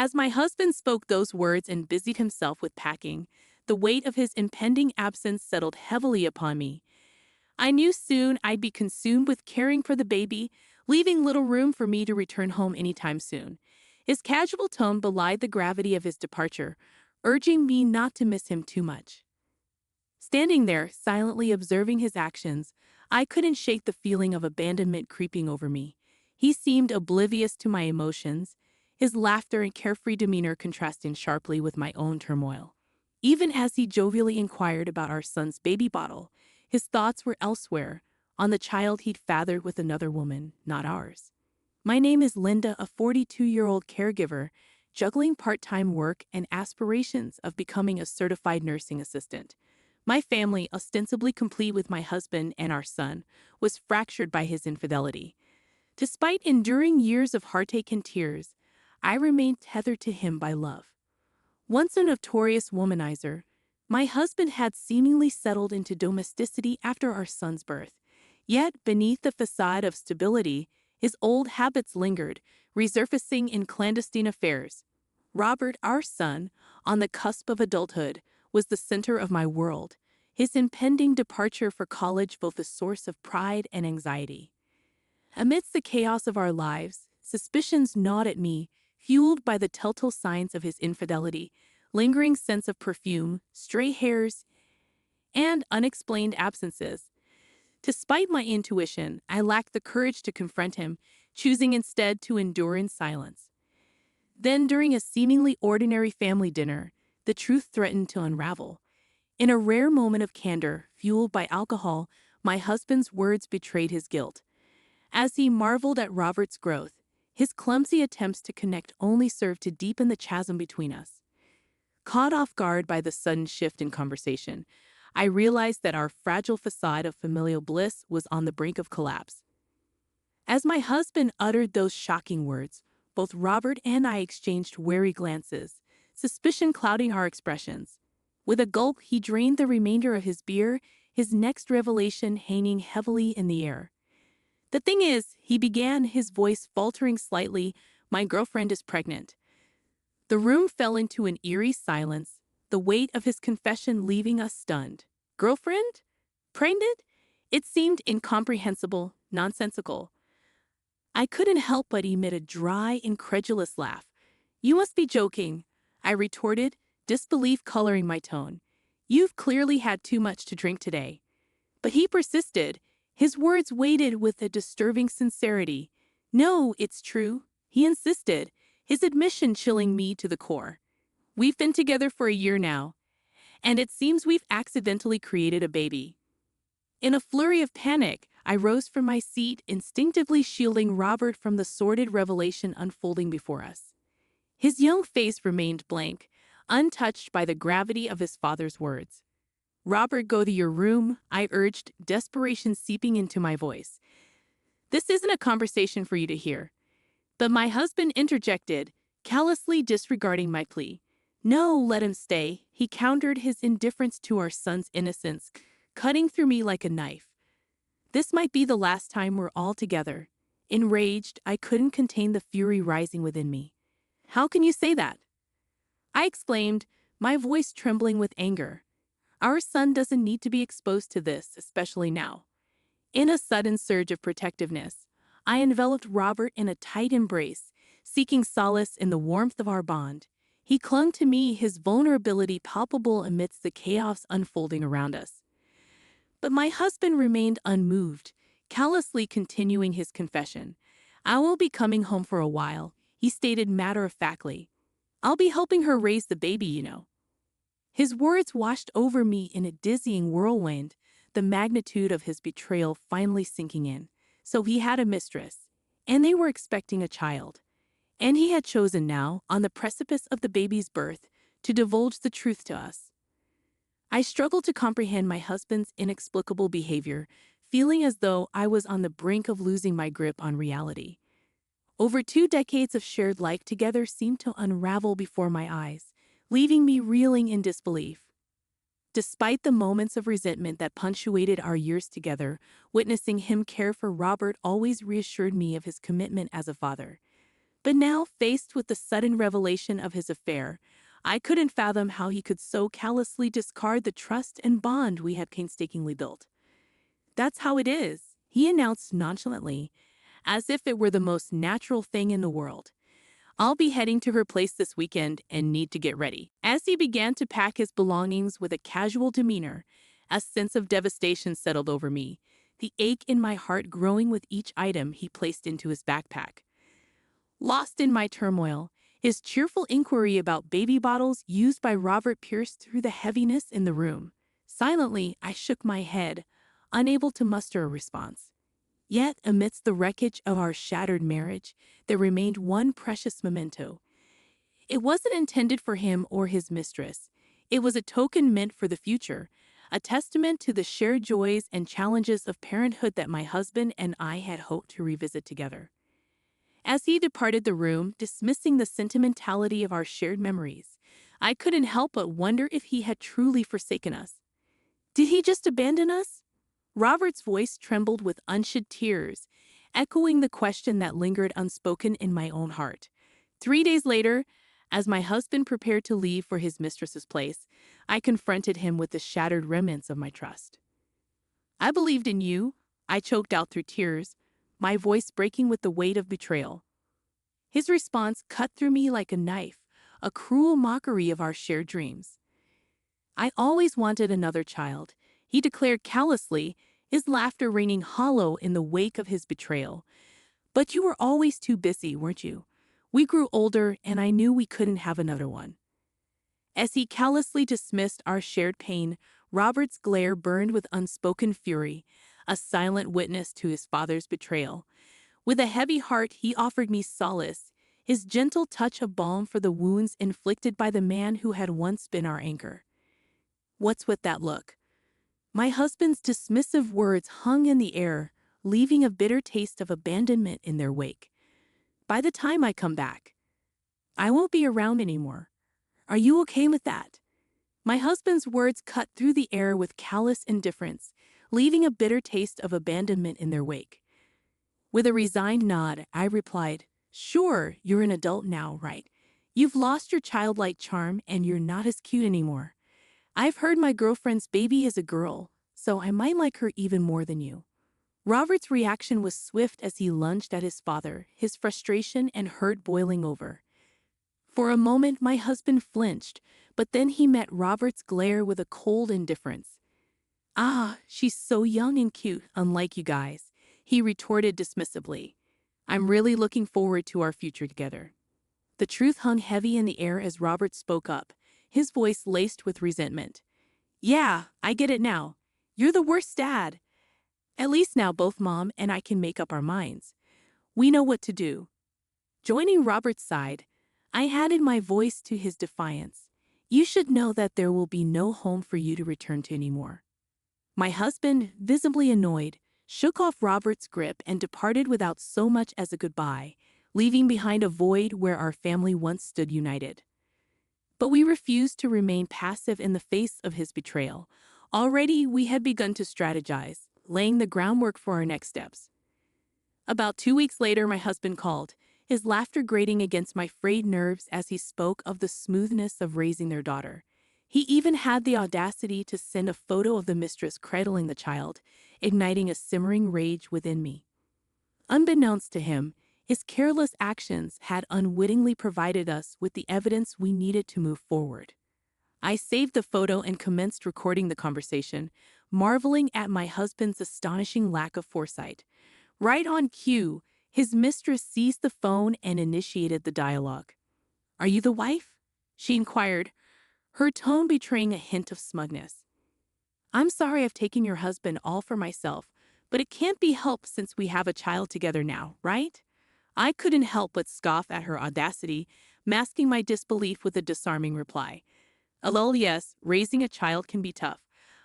As my husband spoke those words and busied himself with packing, the weight of his impending absence settled heavily upon me. I knew soon I'd be consumed with caring for the baby, leaving little room for me to return home anytime soon. His casual tone belied the gravity of his departure, urging me not to miss him too much. Standing there, silently observing his actions, I couldn't shake the feeling of abandonment creeping over me. He seemed oblivious to my emotions, his laughter and carefree demeanor contrasting sharply with my own turmoil. Even as he jovially inquired about our son's baby bottle, his thoughts were elsewhere, on the child he'd fathered with another woman, not ours. My name is Linda, a 42-year-old caregiver, juggling part-time work and aspirations of becoming a certified nursing assistant. My family, ostensibly complete with my husband and our son, was fractured by his infidelity. Despite enduring years of heartache and tears, I remained tethered to him by love. Once a notorious womanizer, my husband had seemingly settled into domesticity after our son's birth. Yet, beneath the facade of stability, his old habits lingered, resurfacing in clandestine affairs. Robert, our son, on the cusp of adulthood, was the center of my world, his impending departure for college both a source of pride and anxiety. Amidst the chaos of our lives, suspicions gnawed at me, fueled by the telltale signs of his infidelity, lingering scents of perfume, stray hairs, and unexplained absences. Despite my intuition, I lacked the courage to confront him, choosing instead to endure in silence. Then, during a seemingly ordinary family dinner, the truth threatened to unravel. In a rare moment of candor, fueled by alcohol, my husband's words betrayed his guilt. As he marveled at Robert's growth, his clumsy attempts to connect only served to deepen the chasm between us. Caught off guard by the sudden shift in conversation, I realized that our fragile facade of familial bliss was on the brink of collapse. As my husband uttered those shocking words, both Robert and I exchanged wary glances, suspicion clouding our expressions. With a gulp, he drained the remainder of his beer, his next revelation hanging heavily in the air. "The thing is," he began, his voice faltering slightly, "my girlfriend is pregnant." The room fell into an eerie silence, the weight of his confession leaving us stunned. Girlfriend? Pregnant? It seemed incomprehensible, nonsensical. I couldn't help but emit a dry, incredulous laugh. "You must be joking," I retorted, disbelief coloring my tone. "You've clearly had too much to drink today." But he persisted, his words weighted with a disturbing sincerity. "No, it's true," he insisted, his admission chilling me to the core. "We've been together for a year now, and it seems we've accidentally created a baby." In a flurry of panic, I rose from my seat, instinctively shielding Robert from the sordid revelation unfolding before us. His young face remained blank, untouched by the gravity of his father's words. "Robert, go to your room," I urged, desperation seeping into my voice. "This isn't a conversation for you to hear." But my husband interjected, callously disregarding my plea. "No, let him stay," he countered, his indifference to our son's innocence cutting through me like a knife. "This might be the last time we're all together." Enraged, I couldn't contain the fury rising within me. "How can you say that?" I exclaimed, my voice trembling with anger. "Our son doesn't need to be exposed to this, especially now." In a sudden surge of protectiveness, I enveloped Robert in a tight embrace, seeking solace in the warmth of our bond. He clung to me, his vulnerability palpable amidst the chaos unfolding around us. But my husband remained unmoved, callously continuing his confession. "I will be coming home for a while," he stated matter-of-factly. "I'll be helping her raise the baby, you know." His words washed over me in a dizzying whirlwind, the magnitude of his betrayal finally sinking in. So he had a mistress, and they were expecting a child. And he had chosen now, on the precipice of the baby's birth, to divulge the truth to us. I struggled to comprehend my husband's inexplicable behavior, feeling as though I was on the brink of losing my grip on reality. Over 2 decades of shared life together seemed to unravel before my eyes, leaving me reeling in disbelief. Despite the moments of resentment that punctuated our years together, witnessing him care for Robert always reassured me of his commitment as a father. But now, faced with the sudden revelation of his affair, I couldn't fathom how he could so callously discard the trust and bond we had painstakingly built. "That's how it is," he announced nonchalantly, as if it were the most natural thing in the world. "I'll be heading to her place this weekend and need to get ready." As he began to pack his belongings with a casual demeanor, a sense of devastation settled over me, the ache in my heart growing with each item he placed into his backpack. Lost in my turmoil, his cheerful inquiry about baby bottles used by Robert pierced through the heaviness in the room. Silently, I shook my head, unable to muster a response. Yet, amidst the wreckage of our shattered marriage, there remained one precious memento. It wasn't intended for him or his mistress. It was a token meant for the future, a testament to the shared joys and challenges of parenthood that my husband and I had hoped to revisit together. As he departed the room, dismissing the sentimentality of our shared memories, I couldn't help but wonder if he had truly forsaken us. Did he just abandon us? Robert's voice trembled with unshed tears, echoing the question that lingered unspoken in my own heart. 3 days later, as my husband prepared to leave for his mistress's place, I confronted him with the shattered remnants of my trust. "I believed in you," I choked out through tears, my voice breaking with the weight of betrayal. His response cut through me like a knife, a cruel mockery of our shared dreams. "I always wanted another child," he declared callously, his laughter ringing hollow in the wake of his betrayal. "But you were always too busy, weren't you? We grew older, and I knew we couldn't have another one." As he callously dismissed our shared pain, Robert's glare burned with unspoken fury, a silent witness to his father's betrayal. With a heavy heart, he offered me solace, his gentle touch of balm for the wounds inflicted by the man who had once been our anchor. "What's with that look?" My husband's dismissive words hung in the air, leaving a bitter taste of abandonment in their wake. "By the time I come back, I won't be around anymore. Are you okay with that?" My husband's words cut through the air with callous indifference, leaving a bitter taste of abandonment in their wake. With a resigned nod, I replied, "Sure, you're an adult now, right? You've lost your childlike charm and you're not as cute anymore. I've heard my girlfriend's baby is a girl, so I might like her even more than you." Robert's reaction was swift as he lunged at his father, his frustration and hurt boiling over. For a moment, my husband flinched, but then he met Robert's glare with a cold indifference. "Ah, she's so young and cute, unlike you guys," he retorted dismissively. "I'm really looking forward to our future together." The truth hung heavy in the air as Robert spoke up, his voice laced with resentment. "Yeah, I get it now. You're the worst dad. At least now both Mom and I can make up our minds. We know what to do." Joining Robert's side, I added my voice to his defiance. "You should know that there will be no home for you to return to anymore." My husband, visibly annoyed, shook off Robert's grip and departed without so much as a goodbye, leaving behind a void where our family once stood united. But we refused to remain passive in the face of his betrayal. Already, we had begun to strategize, laying the groundwork for our next steps. About 2 weeks later, my husband called, his laughter grating against my frayed nerves as he spoke of the smoothness of raising their daughter. He even had the audacity to send a photo of the mistress cradling the child, igniting a simmering rage within me. Unbeknownst to him, his careless actions had unwittingly provided us with the evidence we needed to move forward. I saved the photo and commenced recording the conversation, marveling at my husband's astonishing lack of foresight. Right on cue, his mistress seized the phone and initiated the dialogue. "Are you the wife?" she inquired, her tone betraying a hint of smugness. "I'm sorry I've taken your husband all for myself, but it can't be helped since we have a child together now, right?" I couldn't help but scoff at her audacity, masking my disbelief with a disarming reply. "Lol, yes, raising a child can be tough.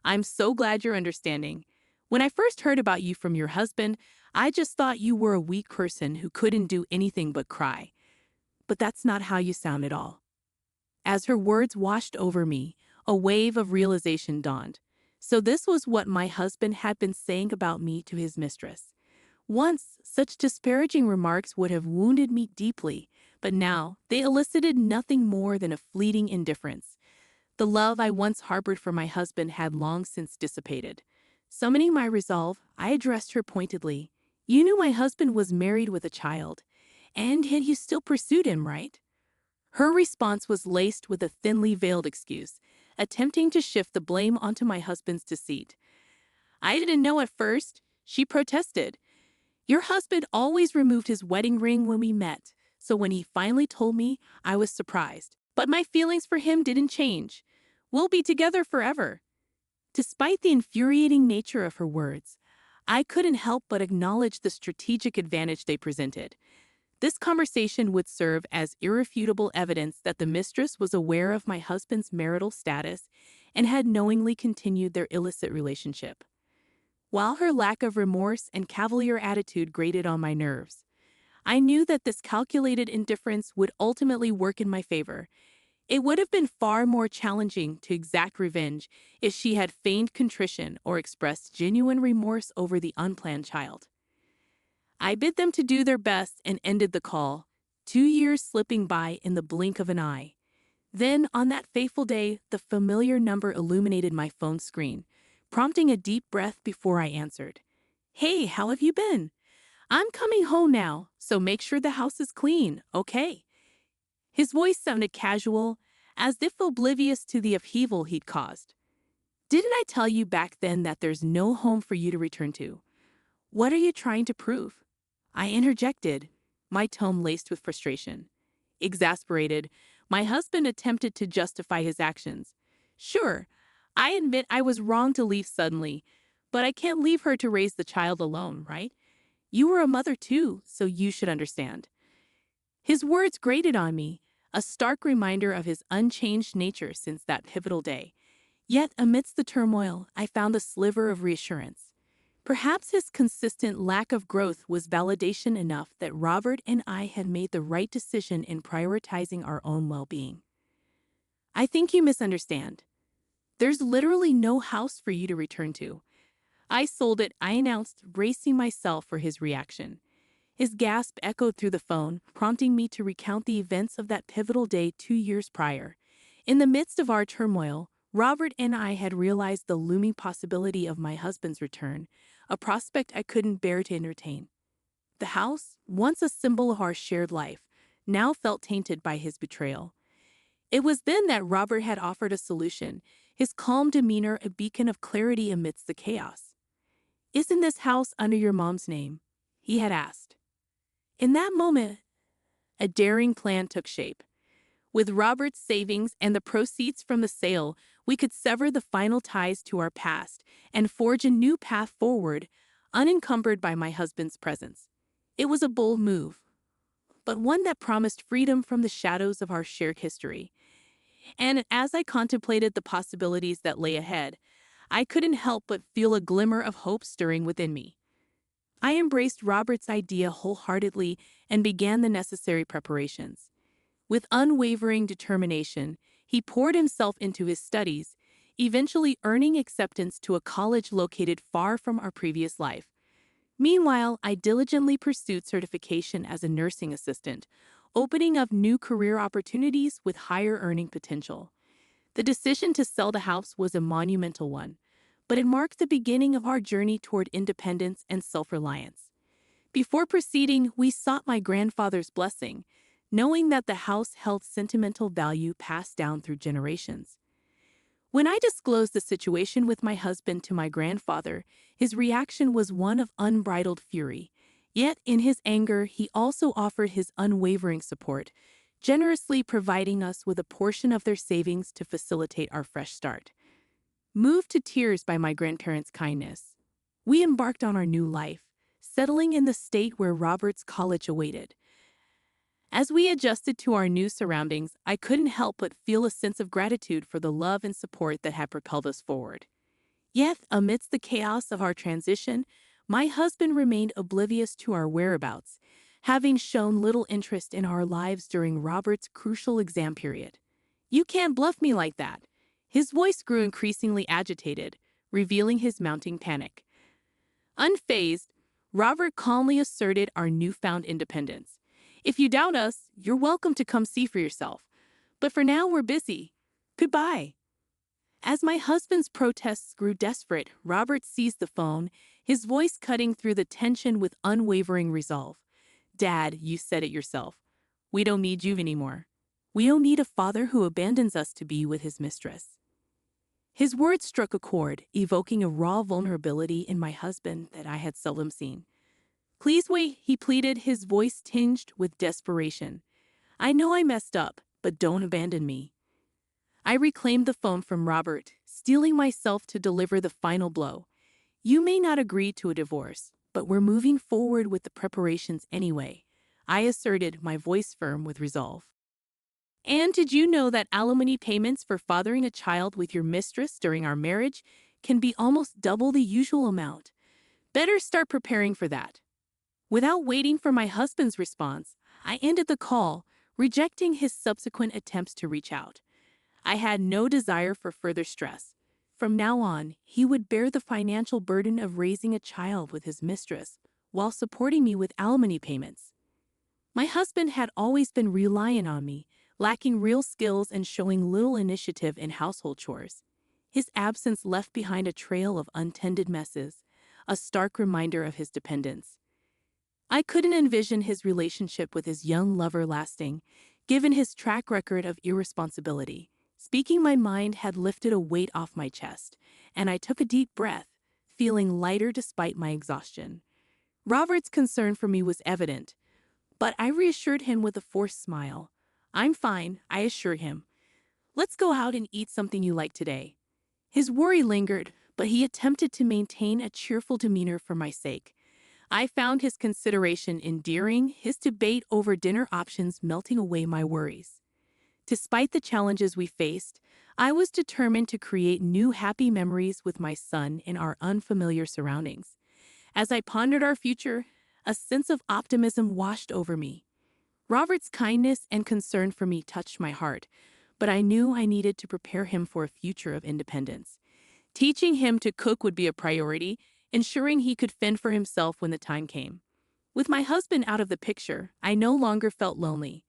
I'm so glad you're understanding. When I first heard about you from your husband, I just thought you were a weak person who couldn't do anything but cry. But that's not how you sound at all." As her words washed over me, a wave of realization dawned. So this was what my husband had been saying about me to his mistress. Once, such disparaging remarks would have wounded me deeply, but now they elicited nothing more than a fleeting indifference. The love I once harbored for my husband had long since dissipated. Summoning my resolve, I addressed her pointedly. You knew my husband was married with a child, and yet you still pursued him, right? Her response was laced with a thinly veiled excuse, attempting to shift the blame onto my husband's deceit. I didn't know at first, she protested. Your husband always removed his wedding ring when we met, so when he finally told me, I was surprised. But my feelings for him didn't change. We'll be together forever. Despite the infuriating nature of her words, I couldn't help but acknowledge the strategic advantage they presented. This conversation would serve as irrefutable evidence that the mistress was aware of my husband's marital status and had knowingly continued their illicit relationship. While her lack of remorse and cavalier attitude grated on my nerves, I knew that this calculated indifference would ultimately work in my favor. It would have been far more challenging to exact revenge if she had feigned contrition or expressed genuine remorse over the unplanned child. I bid them to do their best and ended the call, 2 years slipping by in the blink of an eye. Then, on that fateful day, the familiar number illuminated my phone screen, prompting a deep breath before I answered. Hey, how have you been? I'm coming home now, so make sure the house is clean, okay? His voice sounded casual, as if oblivious to the upheaval he'd caused. Didn't I tell you back then that there's no home for you to return to? What are you trying to prove? I interjected, my tone laced with frustration. Exasperated, my husband attempted to justify his actions. Sure, I admit I was wrong to leave suddenly, but I can't leave her to raise the child alone, right? You were a mother too, so you should understand. His words grated on me, a stark reminder of his unchanged nature since that pivotal day. Yet, amidst the turmoil, I found a sliver of reassurance. Perhaps his consistent lack of growth was validation enough that Robert and I had made the right decision in prioritizing our own well-being. I think you misunderstand. There's literally no house for you to return to. I sold it, I announced, bracing myself for his reaction. His gasp echoed through the phone, prompting me to recount the events of that pivotal day 2 years prior. In the midst of our turmoil, Robert and I had realized the looming possibility of my husband's return, a prospect I couldn't bear to entertain. The house, once a symbol of our shared life, now felt tainted by his betrayal. It was then that Robert had offered a solution, his calm demeanor a beacon of clarity amidst the chaos. Isn't this house under your mom's name? He had asked. In that moment, a daring plan took shape. With Robert's savings and the proceeds from the sale, we could sever the final ties to our past and forge a new path forward, unencumbered by my husband's presence. It was a bold move, but one that promised freedom from the shadows of our shared history. And as I contemplated the possibilities that lay ahead, I couldn't help but feel a glimmer of hope stirring within me. I embraced Robert's idea wholeheartedly and began the necessary preparations. With unwavering determination, he poured himself into his studies, eventually earning acceptance to a college located far from our previous life. Meanwhile, I diligently pursued certification as a nursing assistant, opening up new career opportunities with higher earning potential. The decision to sell the house was a monumental one, but it marked the beginning of our journey toward independence and self-reliance. Before proceeding, we sought my grandfather's blessing, knowing that the house held sentimental value passed down through generations. When I disclosed the situation with my husband to my grandfather, his reaction was one of unbridled fury. Yet, in his anger, he also offered his unwavering support, generously providing us with a portion of their savings to facilitate our fresh start. Moved to tears by my grandparents' kindness, we embarked on our new life, settling in the state where Robert's college awaited. As we adjusted to our new surroundings, I couldn't help but feel a sense of gratitude for the love and support that had propelled us forward. Yet, amidst the chaos of our transition, my husband remained oblivious to our whereabouts, having shown little interest in our lives during Robert's crucial exam period. You can't bluff me like that. His voice grew increasingly agitated, revealing his mounting panic. Unfazed, Robert calmly asserted our newfound independence. If you doubt us, you're welcome to come see for yourself. But for now, we're busy. Goodbye. As my husband's protests grew desperate, Robert seized the phone, his voice cutting through the tension with unwavering resolve. Dad, you said it yourself. We don't need you anymore. We don't need a father who abandons us to be with his mistress. His words struck a chord, evoking a raw vulnerability in my husband that I had seldom seen. Please wait, he pleaded, his voice tinged with desperation. I know I messed up, but don't abandon me. I reclaimed the phone from Robert, steeling myself to deliver the final blow. You may not agree to a divorce, but we're moving forward with the preparations anyway, I asserted, my voice firm with resolve. And did you know that alimony payments for fathering a child with your mistress during our marriage can be almost double the usual amount? Better start preparing for that. Without waiting for my husband's response, I ended the call, rejecting his subsequent attempts to reach out. I had no desire for further stress. From now on, he would bear the financial burden of raising a child with his mistress while supporting me with alimony payments. My husband had always been reliant on me, lacking real skills and showing little initiative in household chores. His absence left behind a trail of untended messes, a stark reminder of his dependence. I couldn't envision his relationship with his young lover lasting, given his track record of irresponsibility. Speaking my mind had lifted a weight off my chest, and I took a deep breath, feeling lighter despite my exhaustion. Robert's concern for me was evident, but I reassured him with a forced smile. I'm fine, I assure him. Let's go out and eat something you like today. His worry lingered, but he attempted to maintain a cheerful demeanor for my sake. I found his consideration endearing, his debate over dinner options melting away my worries. Despite the challenges we faced, I was determined to create new happy memories with my son in our unfamiliar surroundings. As I pondered our future, a sense of optimism washed over me. Robert's kindness and concern for me touched my heart, but I knew I needed to prepare him for a future of independence. Teaching him to cook would be a priority, ensuring he could fend for himself when the time came. With my husband out of the picture, I no longer felt lonely.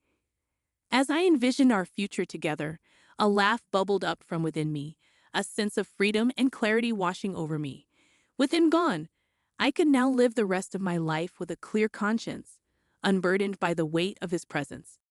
As I envisioned our future together, a laugh bubbled up from within me, a sense of freedom and clarity washing over me. With him gone, I could now live the rest of my life with a clear conscience, unburdened by the weight of his presence.